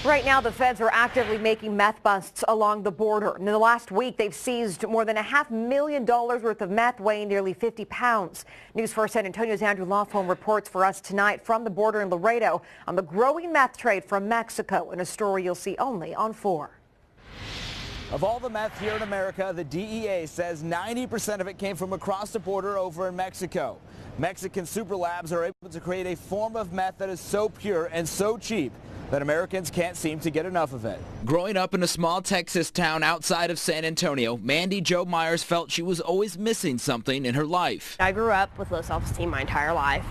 Right now, the feds are actively making meth busts along the border. In the last week, they've seized more than $500,000 worth of meth weighing nearly 50 pounds. News 4 San Antonio's Andrew reports for us tonight from the border in Laredo on the growing meth trade from Mexico, in a story you'll see only on 4. Of all the meth here in America, the DEA says 90% of it came from across the border over in Mexico. Mexican super labs are able to create a form of meth that is so pure and so cheap that Americans can't seem to get enough of it. Growing up in a small Texas town outside of San Antonio, Mandy Jo Myers felt she was always missing something in her life. I grew up with low self-esteem my entire life.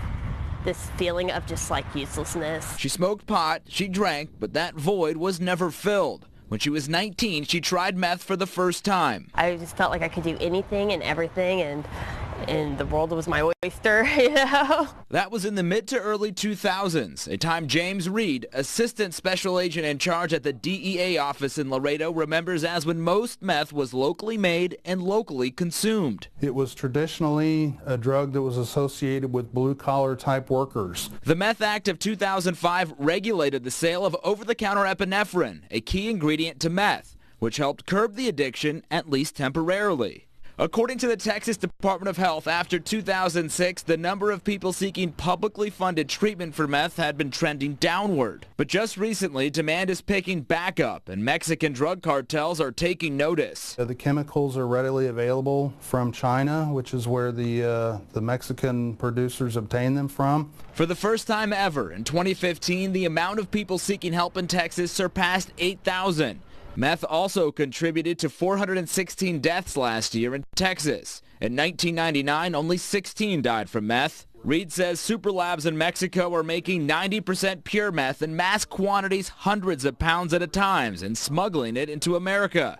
This feeling of just like uselessness. She smoked pot, she drank, but that void was never filled. When she was 19, she tried meth for the first time. I just felt like I could do anything and everything, and the world was my oyster, you know? That was in the mid to early 2000s, a time James Reed, assistant special agent in charge at the DEA office in Laredo, remembers as when most meth was locally made and locally consumed. It was traditionally a drug that was associated with blue-collar type workers. The Meth Act of 2005 regulated the sale of over-the-counter epinephrine, a key ingredient to meth, which helped curb the addiction, at least temporarily. According to the Texas Department of Health, after 2006, the number of people seeking publicly funded treatment for meth had been trending downward. But just recently, demand is picking back up, and Mexican drug cartels are taking notice. The chemicals are readily available from China, which is where the Mexican producers obtain them from. For the first time ever, in 2015, the amount of people seeking help in Texas surpassed 8,000. Meth also contributed to 416 deaths last year in Texas. In 1999, only 16 died from meth. Reed says super labs in Mexico are making 90% pure meth in mass quantities, hundreds of pounds at a time, and smuggling it into America.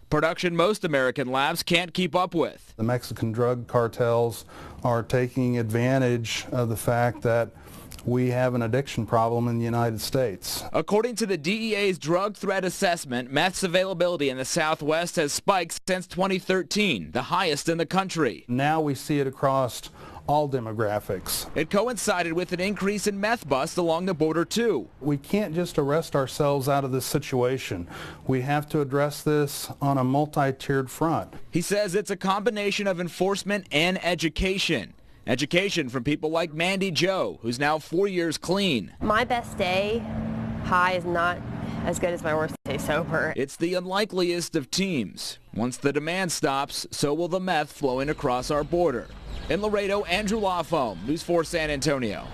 Production most American labs can't keep up with. The Mexican drug cartels are taking advantage of the fact that we have an addiction problem in the United States. According to the DEA's drug threat assessment, meth's availability in the Southwest has spiked since 2013, the highest in the country. Now we see it across all demographics. It coincided with an increase in meth busts along the border, too. We can't just arrest ourselves out of this situation. We have to address this on a multi-tiered front. He says it's a combination of enforcement and education. Education from people like Mandy Jo, who's now 4 years clean. My best day high is not as good as my worst day sober. It's the unlikeliest of teams. Once the demand stops, so will the meth flowing across our border. In Laredo, Andrew News 4 San Antonio.